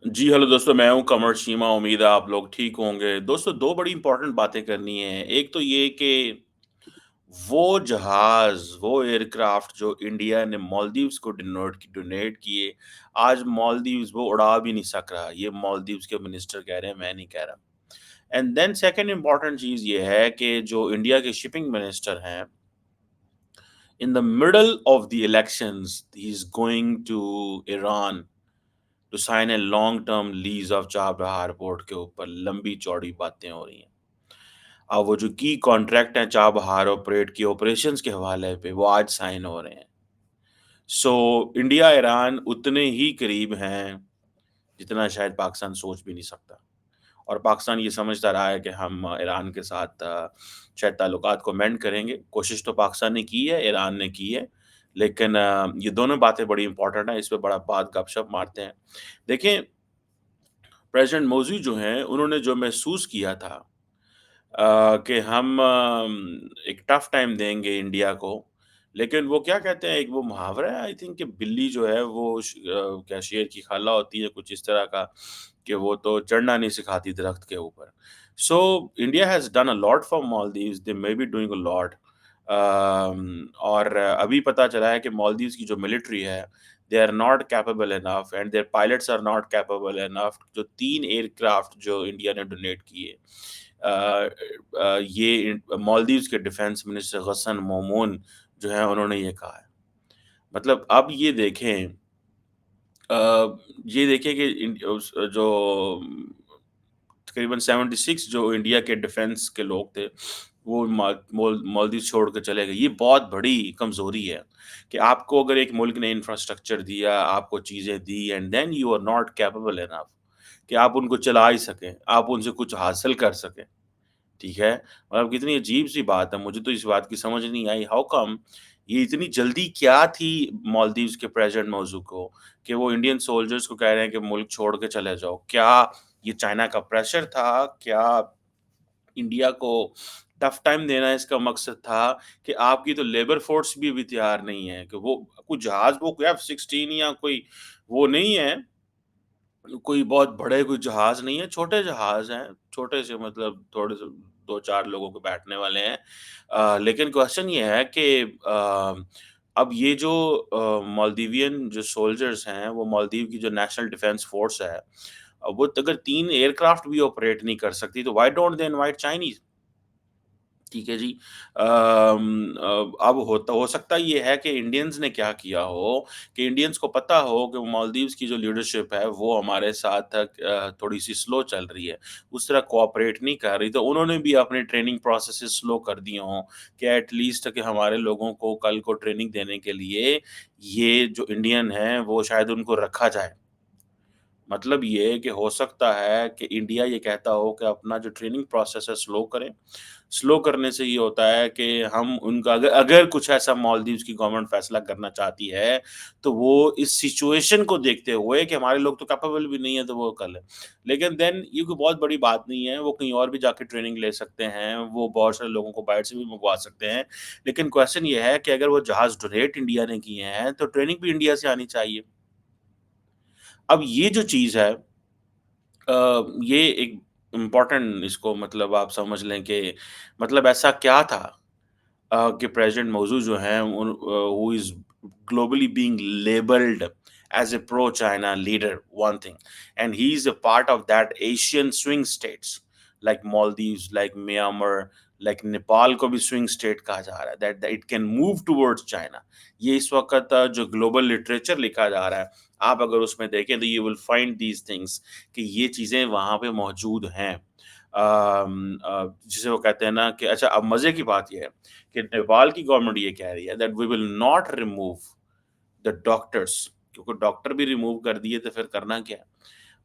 जी, hello दोस्तों, मैं हूँ कमर शीमा, उम्मीद है आप लोग ठीक होंगे। दोस्तों 2 बड़ी इम्पोर्टेंट बातें करनी हैं। एक तो ये कि वो जहाज़, वो एयरक्राफ्ट जो इंडिया ने मालदीव्स को डोनेट किए, आज मालदीव्स वो उड़ा भी नहीं सक रहा। ये मालदीव्स के मिनिस्टर कह रहे हैं, मैं नहीं कह रहा। एंड देन सेकंड इम्पोर्टेंट चीज़ ये है कि जो इंडिया के शिपिंग मिनिस्टर हैं, in the middle of the elections, he is going to Iran to sign a long term lease of Chabahar port के ऊपर लंबी-चौड़ी बातें हो रही हैं। अब वो जो की कॉन्ट्रैक्ट हैं चाबहार ऑपरेट की ऑपरेशंस के हवाले पे, वो आज साइन हो रहे हैं। सो इंडिया ईरान उतने ही करीब हैं, जितना शायद पाकिस्तान सोच भी नहीं सकता। और पाकिस्तान ये समझता रहा है कि हम ईरान के साथ शायद ताल्लुकात को मेंड करेंगे। कोशिश तो पाकिस्तान ने की है, ईरान ने की है, लेकिन ये दोनों बातें बड़ी इम्पोर्टेंट हैं, इस पे बड़ा बात गपशप मारते हैं। देखें, प्रेज़िडेंट मोदी जो हैं, उन्होंने जो महसूस किया था कि हम एक टफ टाइम देंगे इंडिया को, लेकिन वो क्या कहते हैं, एक वो मुहावरा है आई थिंक कि बिल्ली जो है वो क्या शेर की खाला होती है, कुछ इस तरह का कि वो तो चढ़ना नहीं सिखाती दरख्त के ऊपर। So India has done a lot for Maldives, they may be doing a lot और अभी पता चला है कि मालदीव्स की जो मिलिट्री है, they are not capable enough and their pilots are not capable enough. जो 3 एयरक्राफ्ट जो इंडिया ने डोनेट किए ये मालदीव्स के डिफेंस मिनिस्टर गसन मोमून जो है उन्होंने ये कहा है। मतलब अब ये देखें कि जो तकरीबन 76 जो इंडिया के डिफेंस के लोग थे, वो मालदीव्स छोड़ के चले गए। ये बहुत बड़ी कमज़ोरी है कि आपको अगर एक मुल्क ने इंफ्रास्ट्रक्चर दिया, आपको चीज़ें दी and then you are not capable enough कि आप उनको चला ही सकें, आप उनसे कुछ हासिल कर सकें। ठीक है? मतलब कितनी अजीब-सी बात है, मुझे तो इस बात की समझ नहीं आई, हाउ कम ये इतनी जल्दी क्या थी मालदीव्स के प्रेज़िडेंट मौज़ू को कि वो इंडियन सोल्जर्स को कह रहे हैं कि मुल्क छोड़ के चले जाओ। क्या ये चाइना का प्रेशर था? क्या इंडिया को टफ टाइम देना इसका मकसद था कि आपकी तो लेबर फ़ोर्स भी अभी तैयार नहीं है कि वो कोई जहाज़ वो कोई F-16 या कोई वो नहीं है कोई बहुत बड़े कोई जहाज़ नहीं है, छोटे जहाज़ हैं, छोटे से मतलब थोड़े से 2-4 लोगों के बैठने वाले हैं। लेकिन क्वेश्चन ये है कि अब ये जो मालदीवियन जो सोल्जर्स हैं, वो मालदीव की जो नेशनल डिफेंस फ़ोर्स है, वो अगर 3 एयरक्राफ्ट भी ऑपरेट नहीं कर सकती, तो why don't they invite Chinese? ठीक है जी। अब होता हो सकता ये है कि इंडियंस ने क्या किया हो कि इंडियंस को पता हो कि मालदीव्स की जो लीडरशिप है वो हमारे साथ थोड़ी-सी स्लो चल रही है, उस तरह कोऑपरेट नहीं कर रही, तो उन्होंने भी अपने ट्रेनिंग प्रोसेसेस स्लो कर दिए हों कि एट लीस्ट कि हमारे लोगों को कल को ट्रेनिंग देने के लिए ये जो इंडियन हैं वो शायद उनको रखा जाए। मतलब ये है कि हो सकता है कि इंडिया ये कहता हो कि अपना जो ट्रेनिंग प्रोसेस है स्लो करें। स्लो करने से ये होता है कि हम उनका अगर अगर कुछ ऐसा मालदीव्स की गवर्नमेंट फैसला करना चाहती है, तो वो इस सिचुएशन को देखते हुए कि हमारे लोग तो कैपेबल भी नहीं है तो वो कर लें। लेकिन देन ये कोई बहुत बड़ी बात नहीं है, वो कहीं और भी जाके ट्रेनिंग ले सकते हैं, वो बहुत सारे लोगों को बाहर से भी मँगवा सकते हैं। लेकिन क्वेश्चन ये है कि अगर वो जहाज़ डोनेट इंडिया ने किए हैं, तो ट्रेनिंग भी इंडिया से आनी चाहिए। अब ये जो चीज़ है ये एक इम्पोर्टेंट इसको मतलब आप समझ लें कि मतलब ऐसा क्या था कि प्रेज़िडेंट मौजूद जो हैं who is globally being labelled as a pro China leader one thing and he is a part of that Asian swing states like Maldives, like Myanmar, like Nepal को भी स्विंग स्टेट कहा जा रहा है that it can move towards China. ये इस वक़्त जो ग्लोबल लिटरेचर लिखा जा रहा है, आप अगर उसमें देखें तो you will find these things कि ये चीज़ें वहाँ पे मौजूद हैं। जिसे वो कहते हैं ना कि अच्छा अब मज़े की बात ये है कि नेपाल की गवर्नमेंट ये कह रही है that we will not remove the doctors क्योंकि डॉक्टर भी रिमूव कर दिए तो फिर करना क्या है?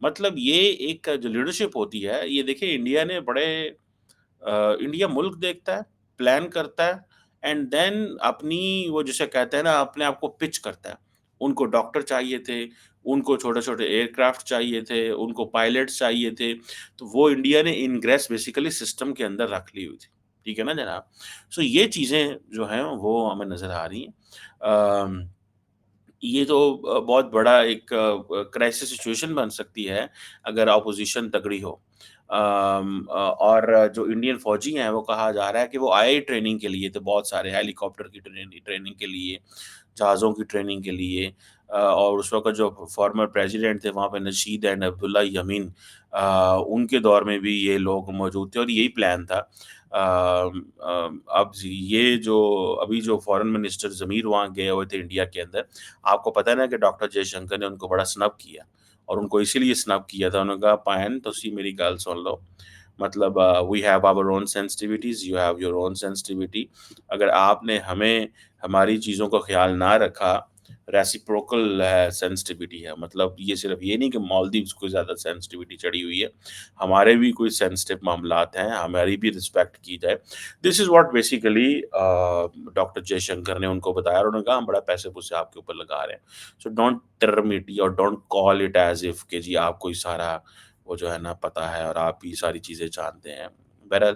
मतलब ये एक जो लीडरशिप होती है, ये देखिए इंडिया ने बड़े इंडिया मुल्क देखता है, प्लान करता है एंड देन अपनी वो जिसे कहते हैं ना अपने आप को पिच करता है। उनको डॉक्टर चाहिए थे, उनको छोटे-छोटे एयरक्राफ्ट चाहिए थे, उनको पायलट्स चाहिए थे, तो वो इंडिया ने इन्ग्रेस बेसिकली सिस्टम के अंदर रख ली हुई थी। ठीक है ना जनाब? सो ये चीज़ें जो हैं वो हमें नज़र आ रही हैं। ये तो बहुत बड़ा एक क्राइसिस सिचुएशन बन सकती है, अगर ऑपोज़िशन तगड़ी हो। और जो इंडियन फ़ौजी हैं, वो कहा जा रहा है कि वो आए ट्रेनिंग के लिए, तो बहुत सारे हेलीकॉप्टर की ट्रेनिंग के लिए, जहाज़ों की ट्रेनिंग के लिए। और उस वक़्त जो फ़ॉर्मर प्रेज़िडेंट थे वहाँ पे नशीद एंड अब्दुल्ला यमीन, उनके दौर में भी ये लोग मौजूद थे और यही प्लान था। अब ये जो अभी जो फ़ॉरेन मिनिस्टर ज़मीर वहाँ गए हुए थे इंडिया के अंदर, आपको पता है ना कि डॉक्टर जयशंकर ने उनको बड़ा स्नब किया और उनको इसीलिए स्नब किया था, उन्होंने कहा, "भैन तुसी मेरी गल सुन लो, मतलब we have our own sensitivities, you have your own sensitivity. अगर आपने हमें हमारी चीज़ों का ख़्याल ना रखा, रेसिप्रोकल है सेंसिटिविटी है, मतलब ये सिर्फ़ ये नहीं कि मालदीव्स को ज़्यादा सेंसिटिविटी चढ़ी हुई है, हमारे भी कोई सेंसिटिव मामलात हैं, हमारी भी रिस्पेक्ट की जाए।" This is what basically doctor Jaishankar ने उनको बताया और उन्होंने कहा, "हम बड़ा पैसे-पूसे आपके ऊपर लगा रहे हैं। सो डोंट टर्म इट और don't call it as if कि जी आपको ही सारा वो जो है ना पता है और आप ही सारी चीज़ें जानते हैं।" बहरहाल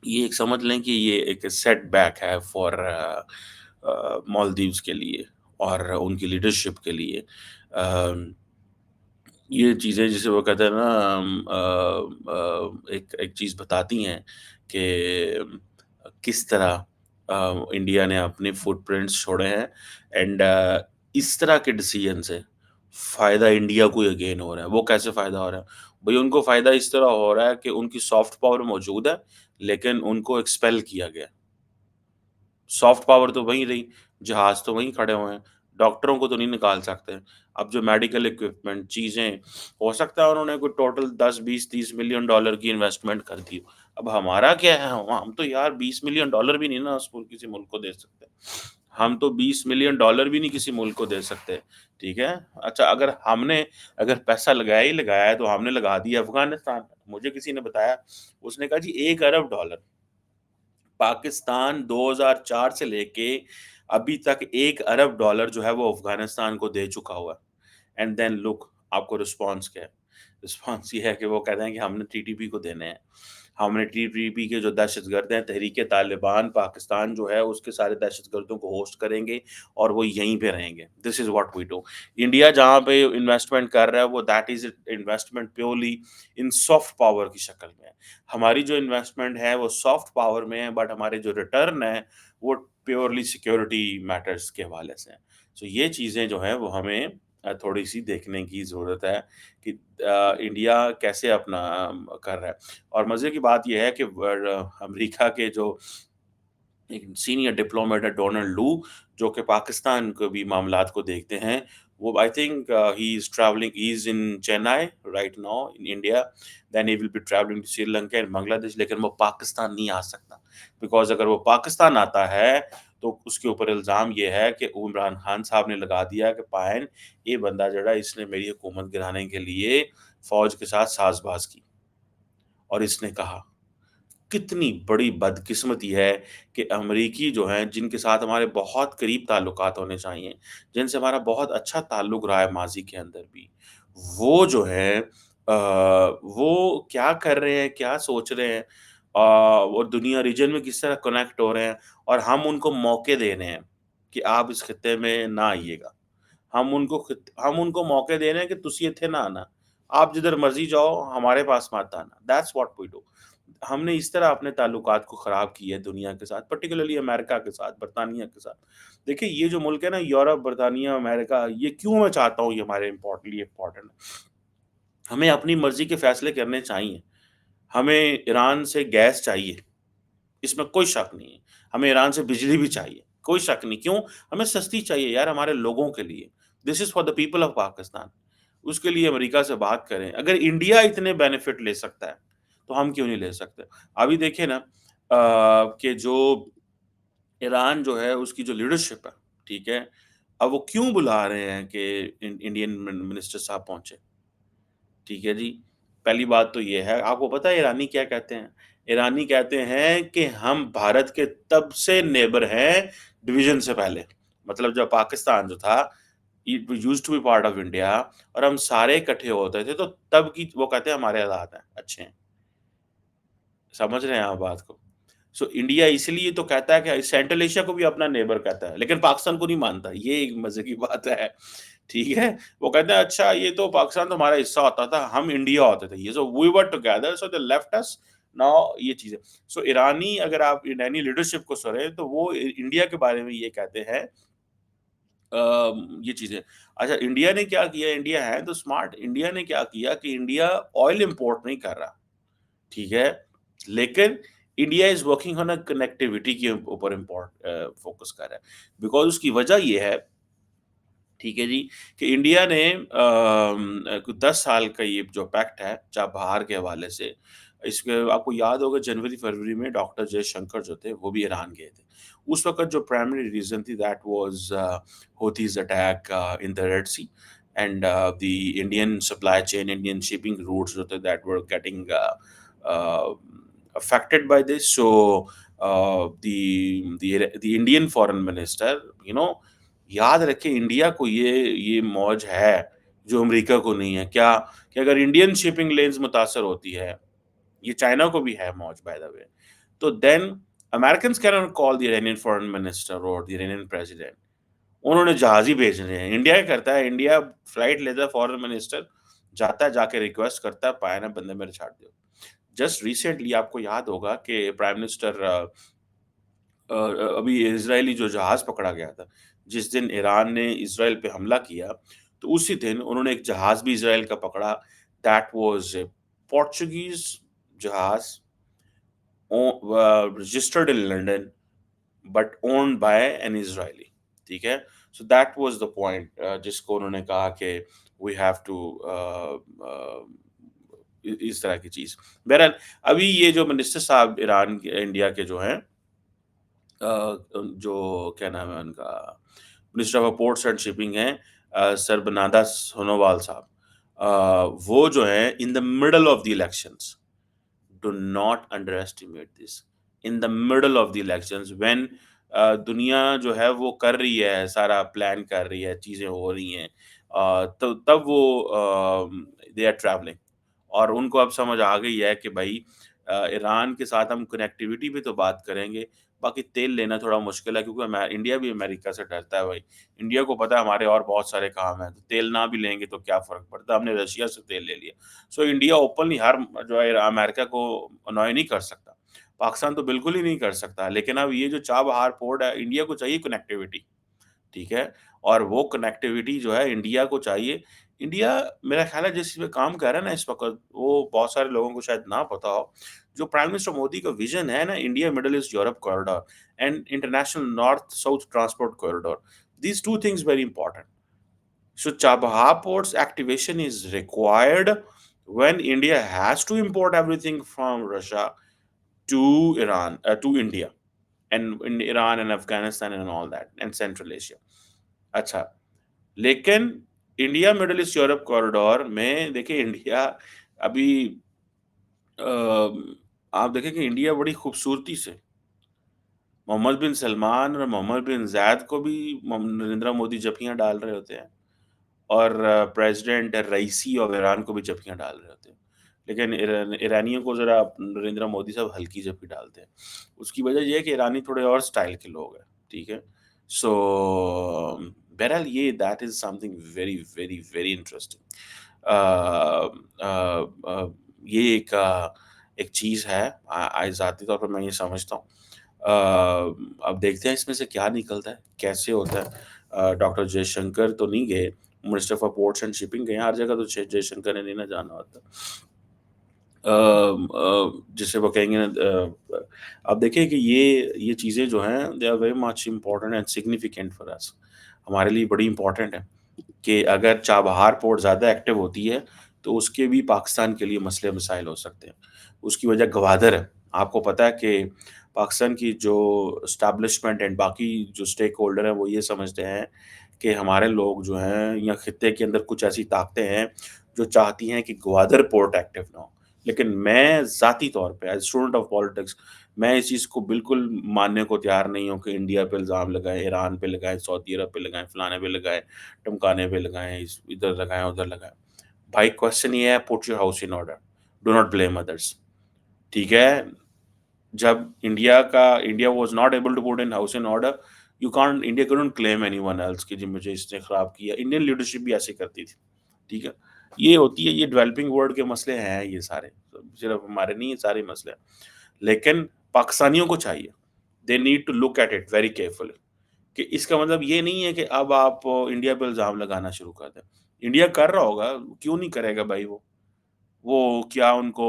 ये एक समझ लें कि ये एक सेटबैक है फॉर मालदीव्स के लिए और उनकी लीडरशिप के लिए। अ, ये चीज़ें जिसे वो कहते हैं ना, एक एक चीज़ बताती हैं कि किस तरह इंडिया ने अपने फुटप्रिंट्स छोड़े हैं एंड इस तरह के डिसीजन से फ़ायदा इंडिया को ही अगेन हो रहा है। वो कैसे फ़ायदा हो रहा है? भई उनको फ़ायदा इस तरह हो रहा है कि उनकी सॉफ्ट पावर मौजूद है, लेकिन उनको एक्सपेल किया गया। सॉफ्ट पावर तो वहीं रही, जहाज़ तो वहीं खड़े हुए हैं, डॉक्टरों को तो नहीं निकाल सकते। अब जो मेडिकल इक्विपमेंट चीज़ें, हो सकता है उन्होंने कोई टोटल 10, 20, 30 मिलियन डॉलर की इन्वेस्टमेंट कर दी हो। अब हमारा क्या है, हम तो यार 20 मिलियन डॉलर भी नहीं ना उस किसी मुल्क को दे सकते। हम तो 20 मिलियन डॉलर भी नहीं किसी मुल्क को दे सकते, ठीक है? अच्छा, अगर पैसा लगाया ही लगाया है, तो हमने लगा दिया अफ़गानिस्तान में। मुझे किसी ने बताया, उसने कहा जी 1 अरब डॉलर पाकिस्तान 2004 से लेके अभी तक 1 अरब डॉलर जो है वो अफ़गानिस्तान को दे चुका हुआ है। एंड देन लुक, आपको रिस्पॉन्स क्या है? रिस्पॉन्स ये है कि वो कह रहे हैं कि हमने टीटीपी को देने हैं। हमने टीटीपी के जो दहशतगर्द हैं, तहरीक-ए-तालिबान पाकिस्तान जो है उसके सारे दहशतगर्दों को होस्ट करेंगे और वो यहीं पे रहेंगे। This is what we do. India जहाँ पे इन्वेस्टमेंट कर रहा है वो that is investment purely in soft power की शक्ल में है। हमारी जो इन्वेस्टमेंट है वो सॉफ्ट पावर में है, बट हमारे जो रिटर्न है वो प्योरली सिक्योरिटी मैटर्स के हवाले से हैं। सो ये चीज़ें जो हैं वो हमें थोड़ी-सी देखने की ज़रूरत है कि इंडिया कैसे अपना कर रहा है। और मज़े की बात ये है कि अमेरिका के जो एक सीनियर डिप्लोमेट है डोनाल्ड लू, जो कि पाकिस्तान के भी मामलात को देखते हैं। वो I think he is in Chennai right now in India, then he will be travelling to Sri Lanka and Bangladesh, लेकिन वो पाकिस्तान नहीं आ सकता। बिकॉज़ अगर वो पाकिस्तान आता है, तो उसके ऊपर इल्ज़ाम ये है कि इमरान खान साहब ने लगा दिया कि पायन ये बंदा जेड़ा इसने मेरी हुकूमत गिराने के लिए फ़ौज के साथ साज़बाज़ की और इसने कहा। कितनी बड़ी बदकिस्मती है कि अमरीकी जो हैं, जिनके साथ हमारे बहुत करीब ताल्लुकात होने चाहिए, जिनसे हमारा बहुत अच्छा ताल्लुक रहा है माज़ी के अंदर भी, वो जो हैं वो क्या कर रहे हैं, क्या सोच रहे हैं, और दुनिया रीजन में किस तरह कनेक्ट हो रहे हैं और हम उनको मौके दे रहे हैं कि आप इस खित्ते में ना आइएगा। हम उनको मौके दे रहे हैं कि तुसी इत्थे ना आना। आप जिधर मर्ज़ी जाओ, हमारे पास मत आना। That's what we do. हमने इस तरह अपने ताल्लुकात को ख़राब किया है दुनिया के साथ, पर्टिकुलरली अमेरिका के साथ, बर्तानिया के साथ। देखिए, ये जो मुल्क है ना, यूरोप, बर्तानिया, अमेरिका, ये क्यों मैं चाहता हूँ ये हमारे इम्पोर्टेंट है। हमें अपनी मर्ज़ी के फ़ैसले करने चाहिए। हमें ईरान से गैस चाहिए, इसमें कोई शक नहीं है। हमें ईरान से बिजली भी चाहिए, कोई शक नहीं। क्यों? हमें सस्ती चाहिए यार हमारे लोगों के लिए। This is for the people of Pakistan. उसके लिए अमेरिका से बात करें। अगर इंडिया इतने बेनिफिट ले सकता है, तो हम क्यों नहीं ले सकते? अभी देखिए ना, कि जो ईरान जो है उसकी जो लीडरशिप है, ठीक है? अब वो क्यों बुला रहे हैं कि इंडियन मिनिस्टर साहब पहुँचे? ठीक है जी। पहली बात तो ये है, आपको पता है ईरानी क्या कहते हैं? ईरानी कहते हैं कि हम भारत के तब से नेबर हैं डिवीज़न से पहले। मतलब जब पाकिस्तान जो था, it used to be part of India और हम सारे इकट्ठे होते थे, तो तब की वो कहते हैं हमारे हालात हैं, अच्छे हैं। समझ रहे हैं आप बात को? सो इंडिया इसलिए तो कहता है कि सेंट्रल एशिया को भी अपना नेबर कहता है, लेकिन पाकिस्तान को नहीं मानता। ये एक मज़े की बात है, ठीक है? वो कहते हैं अच्छा ये तो पाकिस्तान तो हमारा हिस्सा होता था, हम इंडिया होते थे। ये so we were together so they left us now ये चीज़ है। सो ईरानी अगर आप ईरानी लीडरशिप को सुने तो वो इंडिया के बारे में ये कहते हैं ये चीज़ें। अच्छा इंडिया ने क्या किया? इंडिया है तो स्मार्ट। इंडिया ने क्या किया कि इंडिया ऑयल इम्पोर्ट नहीं कर रहा, ठीक है? लेकिन India is working on a connectivity के ऊपर फ़ोकस कर रहा है। बिकॉज़ उसकी वजह ये है, ठीक है जी, कि इंडिया ने 10 साल का ये जो पैक्ट है चाबहार के हवाले से, इसमें आपको याद होगा जनवरी-फरवरी में डॉक्टर जयशंकर जो थे, वो भी ईरान गए थे। उस वक़्त जो प्राइमरी रीज़न थी that was Houthis attack in the Red Sea and the Indian supply chain, Indian shipping routes जो थे that were getting uh, affected by this. So the Indian foreign minister, you know, याद रखें India को ये मौज है जो America को नहीं है। क्या कि अगर इंडियन शिपिंग लेन्स मुतासर होती है, ये चाइना को भी है मौज बाय द वे, तो then Americans can not call the Iranian foreign minister और द इरानियन प्रेसिडेंट। उन्होंने जहाज ही भेजने हैं। इंडिया क्या करता है, इंडिया फ्लाइट लेता है, फॉरेन मिनिस्टर जाता है, जाके रिक्वेस्ट करता है, पाया ना बंदे मेरे छाड़ दो। जस्ट रिसेंटली आपको याद होगा कि प्राइम मिनिस्टर अभी इज़राइली जो जहाज़ पकड़ा गया था, जिस दिन ईरान ने इज़राइल पे हमला किया, तो उसी दिन उन्होंने एक जहाज़ भी इज़राइल का पकड़ा, दैट वाज़ ए पोर्चुगीज़ जहाज़ registered in London but owned by an Israeli, ठीक है? So that was the point जिसको उन्होंने कहा कि वी हैव टू इस तरह की चीज़। बहरहाल अभी ये जो मिनिस्टर साहब ईरान के इंडिया के जो हैं जो क्या नाम है उनका minister of ports and shipping हैं सरबनादा सोनोवाल साहब। वो जो हैं in the middle of the elections, do not under estimate this, in the middle of the elections when दुनिया जो है वो कर रही है, सारा प्लान कर रही है, चीज़ें हो रही हैं, तो तब वो दे आर ट्रैवलिंग और उनको अब समझ आ गई है कि भाई ईरान के साथ हम कनेक्टिविटी पे तो बात करेंगे, बाकी तेल लेना थोड़ा मुश्किल है क्योंकि इंडिया भी अमेरिका से डरता है भाई। इंडिया को पता है हमारे और बहुत सारे काम हैं, तो तेल ना भी लेंगे तो क्या फ़र्क पड़ता है, हमने रशिया से तेल ले लिया। सो इंडिया ओपनली हर जो है अमेरिका को अनॉय नहीं कर सकता। पाकिस्तान तो बिल्कुल ही नहीं कर सकता, लेकिन अब ये जो चाबहार पोर्ट है, इंडिया को चाहिए कनेक्टिविटी। ठीक है? और वो कनेक्टिविटी जो है इंडिया को चाहिए। इंडिया मेरा ख़्याल है जिस पे काम कर रहा है ना इस वक़्त, वो बहुत सारे लोगों को शायद ना पता हो। जो प्राइम मिनिस्टर मोदी का विज़न है ना India middle east Europe corridor and international north south transport corridor, these 2 things very important. So Chabahar Port's activation is required when India has to import everything from Russia to Iran, to India and in Iran and Afghanistan and all that and Central Asia. अच्छा, लेकिन India middle east Europe corridor में देखिए India अभी आप देखें कि India बड़ी खूबसूरती से मोहम्मद बिन सलमान और मोहम्मद बिन ज़ायद को भी नरेंद्र मोदी जफ़ियाँ डाल रहे होते हैं और प्रेसिडेंट रईसी ऑफ ईरान को भी जफ़ियाँ डाल रहे होते हैं। लेकिन ईरानियों को ज़रा नरेंद्र मोदी साहब हल्की जफ़ी डालते हैं। उसकी वजह ये है कि ईरानी थोड़े और स्टाइल के लोग हैं, ठीक है? सो बहरहाल ये that is something very, very, very interesting. Uh ये एक चीज़ है ज़ाती तौर पर मैं ये समझता हूँ। अब देखते हैं इसमें से क्या निकलता है, कैसे होता है। डॉक्टर जयशंकर तो नहीं गए, minister for ports and shipping गए, हर जगह तो जयशंकर ने नहीं ना जाना होता। जिसे वो कहेंगे ना अब देखिए कि ये चीज़ें जो हैं they are very much important and significant for us. हमारे लिए बड़ी इम्पोर्टेंट है कि अगर चाबहार पोर्ट ज़्यादा एक्टिव होती है, तो उसके भी पाकिस्तान के लिए मसले-मसाइल हो सकते हैं। उसकी वजह गवादर है। आपको पता है कि पाकिस्तान की जो एस्टेब्लिशमेंट एंड बाकी जो स्टेक होल्डर हैं, वो ये समझते हैं कि हमारे लोग जो हैं या खित्ते के अंदर कुछ ऐसी ताकतें हैं, जो चाहती हैं कि ग्वादर पोर्ट एक्टिव ना हो। लेकिन मैं ज़ाती तौर पे एज़ स्टूडेंट ऑफ पॉलिटिक्स मैं इस चीज़ को बिल्कुल मानने को तैयार नहीं हूँ कि इंडिया पे इल्ज़ाम लगाएँ, ईरान पे लगाएँ, सऊदी अरब पे लगाएँ, फलाने पे लगाएँ, टमकाने पे लगाएँ, इस इधर लगाएँ, उधर लगाएँ। भाई क्वेश्चन ये है put your house in order, do not blame others. ठीक है? जब India was not able to put in house in order, you can't India couldn't claim anyone else कि जी मुझे इसने खराब किया। इंडियन लीडरशिप भी ऐसे करती थी, ठीक है? ये होती है, ये डेवलपिंग वर्ल्ड के मसले हैं ये सारे, सिर्फ हमारे नहीं, ये सारे मसले हैं। लेकिन पाकिस्तानियों को चाहिए, they need to look at it very carefully, कि इसका मतलब ये नहीं है कि अब आप इंडिया पे इल्ज़ाम लगाना शुरू कर दें। इंडिया कर रहा होगा, क्यों नहीं करेगा भाई वो? वो क्या उनको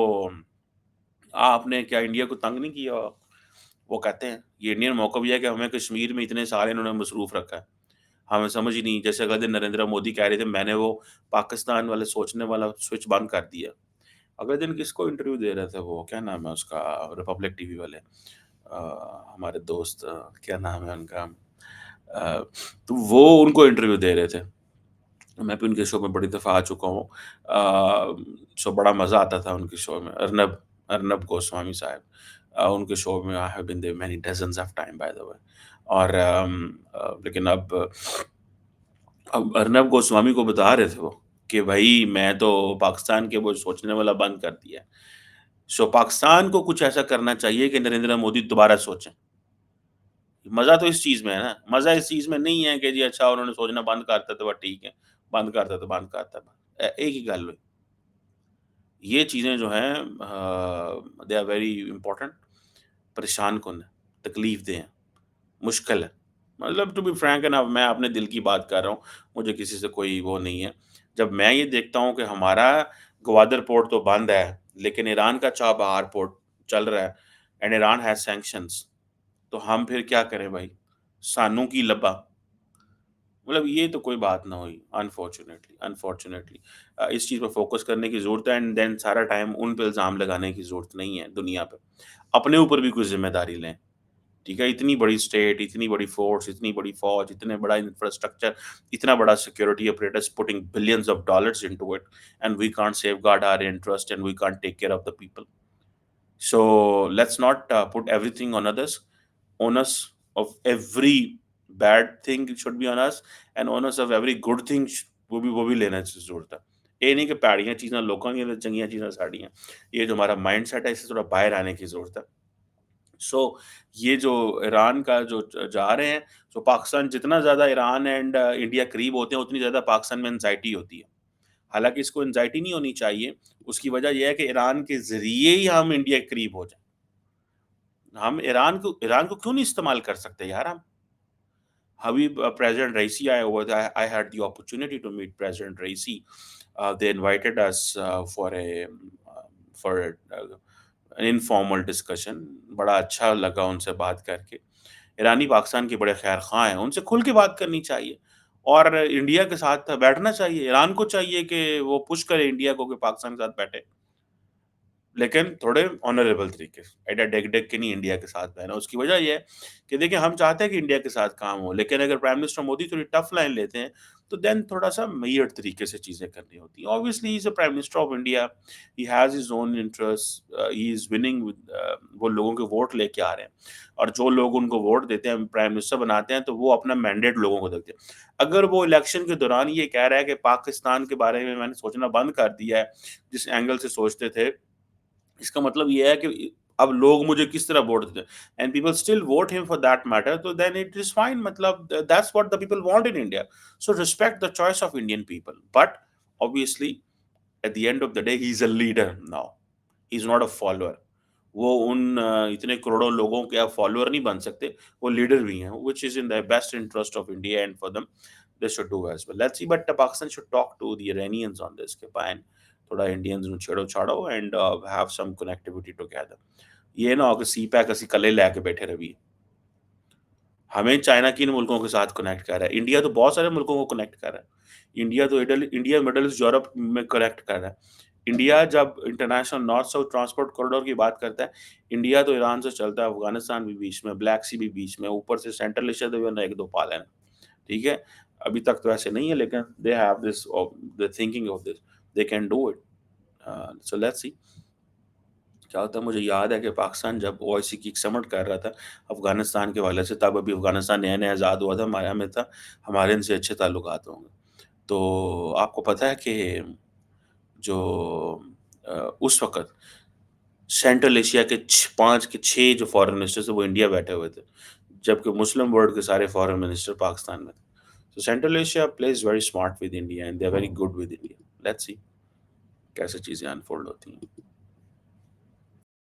आपने क्या इंडिया को तंग नहीं किया? वो कहते हैं, ये इंडियन मौक़िफ़ ये है कि हमें कश्मीर में इतने साल इन्होंने मसरूफ़ रखा है। हमें समझ ही नहीं, जैसे अगले दिन नरेंद्र मोदी कह रहे थे मैंने वो पाकिस्तान वाले सोचने वाला स्विच बंद कर दिया। अगले दिन किसको इंटरव्यू दे रहे थे वो, क्या नाम है उसका, रिपब्लिक टीवी वाले, हमारे दोस्त, क्या नाम है उनका? अ, तो वो उनको इंटरव्यू दे रहे थे। मैं भी उनके शो में बड़ी दफ़ा आ चुका हूँ। सो बड़ा मज़ा आता था उनके शो में। अर्नब अर्नब गोस्वामी साहब, उनके शो में I have been there many dozens of time by the way. और लेकिन अब अर्नब गोस्वामी को बता रहे थे वो कि भई मैं तो पाकिस्तान के वो सोचने वाला बंद कर दिया है। सो पाकिस्तान को कुछ ऐसा करना चाहिए कि नरेंद्र मोदी दोबारा सोचें। मज़ा तो इस चीज़ में है ना, मज़ा इस चीज़ में नहीं है कि जी अच्छा उन्होंने सोचना बंद कर दिया तो बस ठीक है, बंद कर दिया तो बंद कर दिया। एक ही गल हुई। ये चीज़ें जो हैं दे आर वेरी इम्पोर्टेंट, परेशान-कुन है, तकलीफ़देह हैं, मुश्किल है। मतलब टू बी फ्रैंक एनफ मैं अपने दिल की बात कर रहा हूँ, मुझे किसी से कोई वो नहीं है। जब मैं ये देखता हूँ कि हमारा ग्वादर पोर्ट तो बंद है, लेकिन ईरान का चाबहार पोर्ट चल रहा है एंड ईरान हैज़ सैंक्शंस, तो हम फिर क्या करें भाई? सानू की लब्बा। मतलब ये तो कोई बात ना हुई, अनफॉर्च्यूनेटली अनफॉर्च्यूनेटली। इस चीज़ पे फ़ोकस करने की ज़रूरत है एंड देन सारा टाइम उन पे इल्ज़ाम लगाने की ज़रूरत नहीं है दुनिया पे। अपने ऊपर भी कोई ज़िम्मेदारी लें, ठीक है? इतनी बड़ी स्टेट, इतनी बड़ी फ़ोर्स, इतनी बड़ी फ़ौज, इतने बड़ा इंफ्रास्ट्रक्चर, इतना बड़ा security apparatus putting billions of dollars into it, and we can't safeguard our interest and we can't take care of the people. So let's not put everything on others. Onus of every bad thing should be on us, and onus of every good thing वो भी लेना ज़रूरत है। ये नहीं कि भैड़ियां चीज़ां लोगों ਦੀਆਂ ਤੇ ਚੰਗੀਆਂ चीज़ां साड़ियाँ। ये जो हमारा माइंडसेट है इससे थोड़ा बाहर आने की ज़रूरत है। सो ये जो ईरान का जो जा रहे हैं, तो पाकिस्तान जितना ज़्यादा ईरान एंड इंडिया करीब होते हैं उतनी ज़्यादा पाकिस्तान में एंग्ज़ायटी होती है। हालाँकि इसको एंग्ज़ायटी नहीं होनी चाहिए, उसकी वजह ये है कि ईरान के ज़रिए ही हम इंडिया के करीब हो जाएँ। हम ईरान को क्यों नहीं इस्तेमाल कर सकते यार हम? अभी प्रेज़िडेंट रईसी आया हुआ था। I had the opportunity to meet president Raisi. They invited us for an informal discussion. बड़ा अच्छा लगा उनसे बात करके। ईरानी पाकिस्तान के बड़े ख़ैर-ख़ां हैं, उनसे खुल के बात करनी चाहिए और इंडिया के साथ बैठना चाहिए। ईरान को चाहिए कि वो पुश करे इंडिया को कि पाकिस्तान के साथ बैठे। लेकिन थोड़े ऑनरेबल तरीके से, एडा डेग-डेग के नहीं इंडिया के साथ बहना। उसकी वजह ये है कि देखिए हम चाहते हैं कि इंडिया के साथ काम हो, लेकिन अगर प्राइम मिनिस्टर मोदी थोड़ी टफ लाइन लेते हैं, तो देन थोड़ा-सा मेयर्ड तरीके से चीज़ें करनी होती हैं। Obviously he is a prime minister of India, he has his own interest, he is winning with वो लोगों के वोट लेके आ रहे हैं और जो लोग उनको वोट देते हैं, प्राइम मिनिस्टर बनाते हैं, तो वो अपना मैंडेट लोगों को देते हैं। अगर वो इलेक्शन के दौरान ये कह रहा है कि पाकिस्तान के बारे में मैंने सोचना बंद कर दिया है, जिस एंगल से सोचते थे, इसका मतलब ये है कि अब लोग मुझे किस तरह वोट देते हैं and people still vote him for that matter, तो देन इट इज फाइन। मतलब that's what the people want in India. So respect the choice of Indian people, but obviously at the end of the day he is a leader now, he is not a follower. वो उन इतने करोड़ों लोगों के अब follower नहीं बन सकते, वो लीडर भी हैं, which is in the best interest of India and for them they should do as well. Let's see, but Pakistan should talk to the Iranians on this कि fine, थोड़ा इंडियंस ਨੂੰ ਛੇੜੋ ਛਾੜੋ and have some connectivity together। ये ना हो कि सी pack ਅਸੀਂ ਇਕੱਲੇ ਲੈ ਕੇ बैठे रहिए। हमें चाइना किन मुल्कों के साथ कनेक्ट कर रहा है? इंडिया तो बहुत सारे मुल्कों को कनेक्ट कर रहा है। इंडिया मिडल ईस्ट, यूरोप में कनेक्ट कर रहा है। इंडिया जब international north south transport corridor की बात करता है, इंडिया तो ईरान से चलता है, अफ़गानिस्तान भी बीच में, ब्लैक सी भी बीच में, ऊपर से सेंट्रल एशिया तो भी 1-2 पा लेना, ठीक है? अभी तक तो ऐसे नहीं है, लेकिन they have this the thinking of this, they can do it. So let's see क्या होता है। मुझे याद है कि पाकिस्तान जब ओआईसी की एक समिट कर रहा था अफ़गानिस्तान के हवाले से, तब अभी अफ़गानिस्तान नया-नया आज़ाद हुआ था, हमें था हमारे इनसे अच्छे ताल्लुकात होंगे। तो आपको पता है कि जो उस वक़्त सेंट्रल एशिया के 5 के 6 जो फॉरेन मिनिस्टर्स थे वो इंडिया बैठे हुए थे, जबकि मुस्लिम वर्ल्ड के सारे फॉरेन मिनिस्टर पाकिस्तान में थे। So Central Asia plays very smart with India and they are very good with India. Let's see कैसे चीज़ें अनफोल्ड होती हैं।